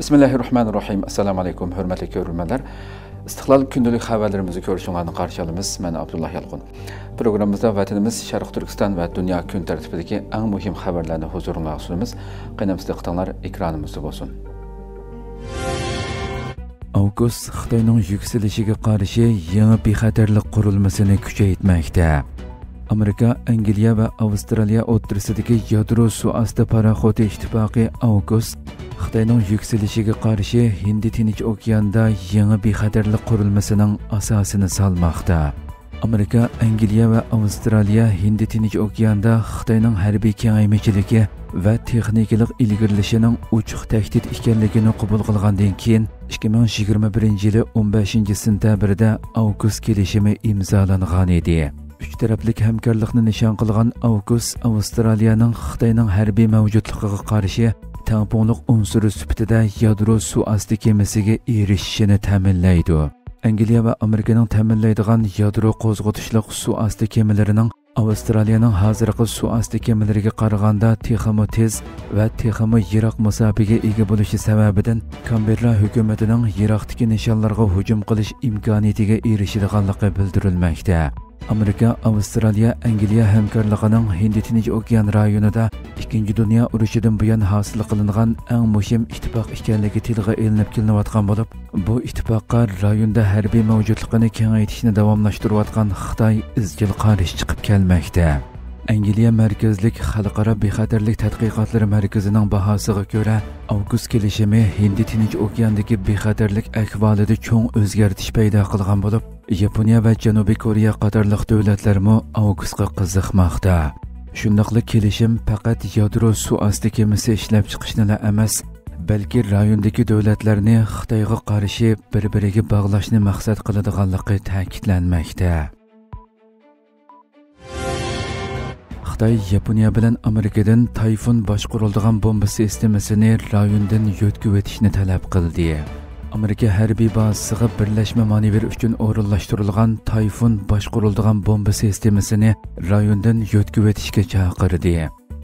Bismillahirrahmanirrahim. Assalamu alaykum, hörmətli görürmənlər. İstiqlal gündəlik xəbərlərimizi görüşünüzü qarşılayırıq. Mən Abdullah Yalqın. Proqramımızda vətənimiz Şərq Türkistan və dünya gün tərtibindəki ən mühim xəbərlərini huzurunuza sunumuz. Qənəmizdə qıtanlar ekranımızda olsun. Avgust Xitoyning yükselishiga qarshi yangi bexatarlik qurilmasini kuchaytirmoqda. Amerika, Angliya va Avstraliya o'rtasidagi yadro suvosti paraxodi ittifoqi Avgust Xitoyning yükselishiga qarshi Hind Tinch okeanida yangi bexatarlik qurilmasining asosini solmoqda. Amerika, Angliya va Avstraliya Hind Tinch okeanida Xitoyning harbiy kengaymichiligi va texnikalik ilgirlishining ochiq tahdid ekanligini qabul qilgandan keyin 2021-yili 15-sentabrda Avgust kelishimi imzolangan edi. Üç taraflik hamkorlikni nishon qilgan Avgust Avstraliyaning Xitoyning harbiy mavjudligiga qarshi tamponliq unsuri sifatida yadro suvosti kemasiga erishishini ta'minlaydi. Angliya va Amerikaning ta'minlaydigan yadro qo'zg'atishliq suvosti kemalarining Avstraliyaning hozirgi suvosti kemalariga qaraganda texmo tez va texmo yiroq masofaga ega bo'lishi sababidan Canberra hukumatining yiroqdagi nishonlarga hujum qilish imkoniyatiga erishadiganligi bildirilmoqda. Amerika, Avstraliya, Angliya hamkorligining Hind Tinch okean rayonida Ikkinchi dunyo urushidan buyon hosil qilingan eng muhim ittifoq ekanligi tilga ilinib kelinayotgan bo'lib, bu ittifoqqa rayonda harbiy mavjudligini kengaytirishni davomlashtirayotgan Xitoy izchil qarshi chiqib kelmoqda. Angliya markazlik xalqaro bexatarlik tadqiqotlari markazining bahosiga ko'ra, Avgust kelishimi Hind Tinch okeandagi bexatarlik ahvolida cho'ng o'zgartish paydo qilgan bo'lib, Yaponiya va Janubiy Koreya qatorliq davlatlarmi Avgustga qiziqmoqda. Shundaqli kelishim faqat yadro suvosti kemasi ishlab chiqishni emas, balki rayondagi davlatlarni Xitoyga qarshi bir-biriga bog'lashni maqsad qiladiganligi ta'kidlanmoqda. Xitoy Yaponiya bilan Amerikadan Tayfun boshqariladigan bomba sistemasini rayondan yo'tkib o'tishni talab qildi. Amerika harbiy bazasiga birlashma manevr uchun o'rinlashtirilgan Tayfun boshqariladigan bomba sistemasini rayondan yo'tkib o'tishga chaqirdi.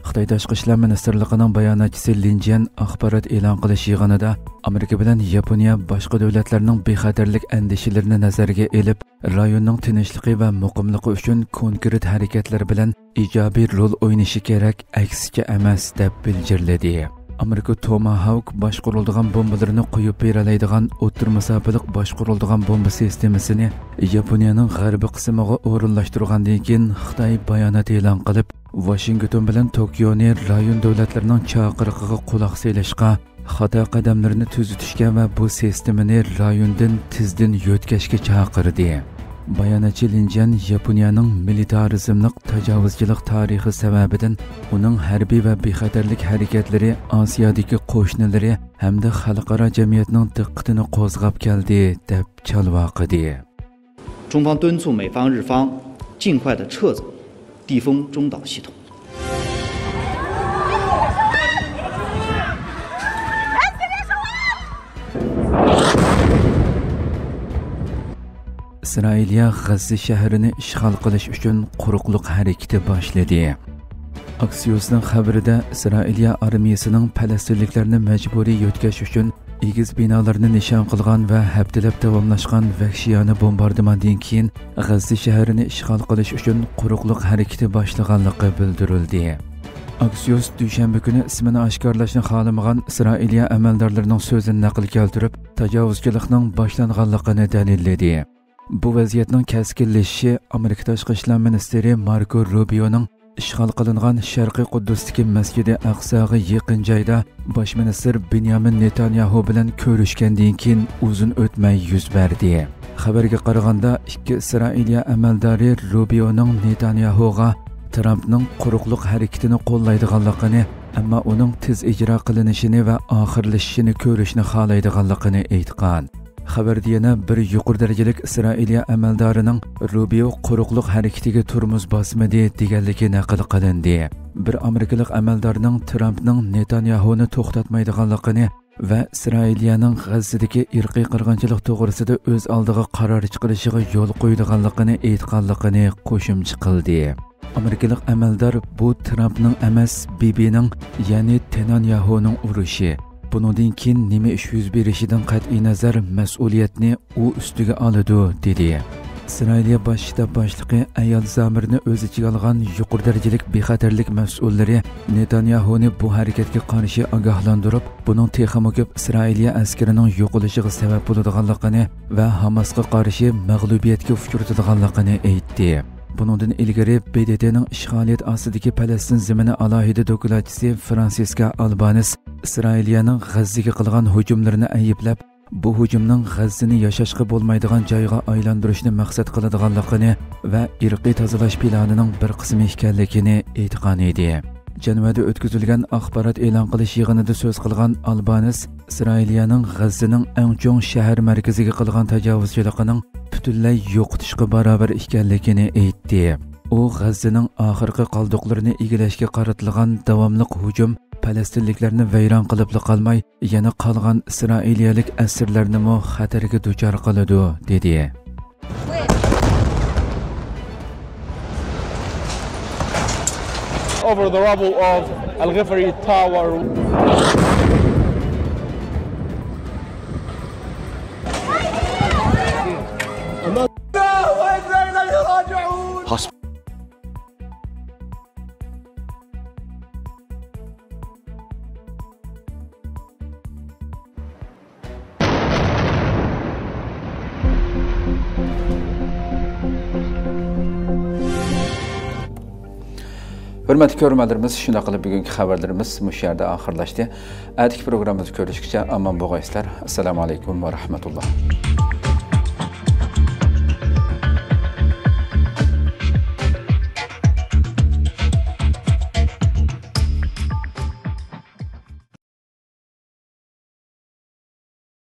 Xitoy Tashqi ishlar ministrligining bayonotchisi Lin Jian axborot e'lon qilish yig'inida Amerika bilan Yaponiya boshqa davlatlarning bexatarlik andishlarini nazarga olib, rayonning tinchligi va muqimligi uchun konkret harakatlar bilan ijobiy rol o'ynashi kerak, aksicha emas deb bildirdi. Amerika Tomahawk boshqariladigan bombalarni qo'yib beralaydigan o'tir masofalik boshqariladigan bomba sistemasini Yaponiyaning g'arbiy qismiga o'rinlashtirgandan keyin Xitoy bayonot e'lon qilib, Washington bilan Tokioni rayon davlatlarining chaqiriqiga quloq solishga, xato qadamlarni tuzitishga va bu sistemani rayondan tezdan yo'tkashga chaqirdi. Bayonotchi Linjan Yaponiyaning militarizmlik tajovuzchilik tarixi sababidan uning harbiy va bexatarlik harakatlari Osiyodagi qo'shnilari hamda xalqaro jamiyatning diqqatini qo'zg'ab keldi deb chalvo qildi. 中方敦促美方日方尽快的撤走地锋中导系统。 İsrailiya G'azza shahrini ishg'ol qilish uchun quruqlik harakati boshladi. Aksiyosning xabarida Isroiliya armiyasining falastinliklarni majburiy yo'tkash uchun egiz binolarni nishon qilgan va haftalab davomlashgan vahshiyona bombardimondan keyin G'azza shahrini ishg'ol qilish uchun quruqlik harakati boshlaganligi bildirildi. Aksiyos dushanba kuni ismini oshkorlashni xohlamagan Isroiliya amaldorlarining so'zini naql keltirib, tajovuzchilikning boshlanganligini dalilladi. Bu vaziyatning keskinlashishi Amerika Tashqi ishlar ministri Marco Rubioning ishg'ol qilingan Sharqiy Quddusdagi Masjidi Aqsoga yaqin joyda bosh ministr Benyamin Netanyahu bilan ko'rishgandan keyin uzun o'tmay yuz berdi. Xabarga qaraganda, ikki Isroiliya amaldori Rubioning Netanyahuga Trumpning quruqlik harakatini qo'llaydiganligini, ammo uning tez ijro qilinishini va oxirlashishini ko'rishni xohlaydiganligini aytgan. Xabarda yana bir yuqori darajalik Isroiliya amaldorining Rubio quruqlik harakatiga turmuz bosmadi deganligi naql qilindi. Bir amerikalik amaldorning Trumpning Netanyahuni to'xtatmaydiganligini va Isroiliyaning G'azzadagi irqiy qirg'inchilik to'g'risida o'z oldiga qaror chiqarishiga yo'l qo'ydiganligini aytganligini qo'shimcha qildi. Amerikalik amaldor bu Trumpning emas, Bibining, ya'ni Netanyahuning urushi bundan keyin nima ish yuz berishidan qat'iy nazar mas'uliyatni u ustiga oladi dedi. İsrailiya bosh shtab boshlig'i Ayol Zamirni o'z ichiga olgan yuqori darajalik bexatarlik mas'ullari Netanyahuni bu harakatga qarshi ogohlantirib, buning texmo ko'p Isroiliya askarining yo'qolishiga sabab bo'ladiganligini va Hamasga qarshi mag'lubiyatga uchratadiganligini aytdi. Bundan ilgari BDT'ning ishg'oliyat ostidagi Falastin zemini alohida doklachisi Fransiska Albanese Isroiliyaning G'azzaga qilgan hujumlarini ayblab, bu hujumning G'azzani yashashga bo'lmaydigan joyga aylantirishni maqsad qiladiganligini va irqiy tozalash planining bir qismi ekanligini aytgan edi. Janvada o'tkazilgan axborot e'lon qilish yig'inida so'z qilgan Albanese Isroiliyaning G'azzaning eng chong shahar markaziga qilgan tajovuzchiligining butunlay yo'qotishga barobar ekanligini aytdi. U G'azzaning oxirgi qoldiqlarini egallashga qaratilgan davomli hujum Falastinliklarni vayron qilib qolmay, yana qolgan Isroiliyalik asirlarni mo xatarga duchor qiladi, dedi. Over the rubble of Al-Ghifari Tower. Hürmetli görürlerimiz, şuna qilib bugungi xabarlarimiz bu yerda oxirlashdi. Atigi programmamizni ko'rishgacha aman bo'linglar. Assalomu alaykum va rahmatulloh.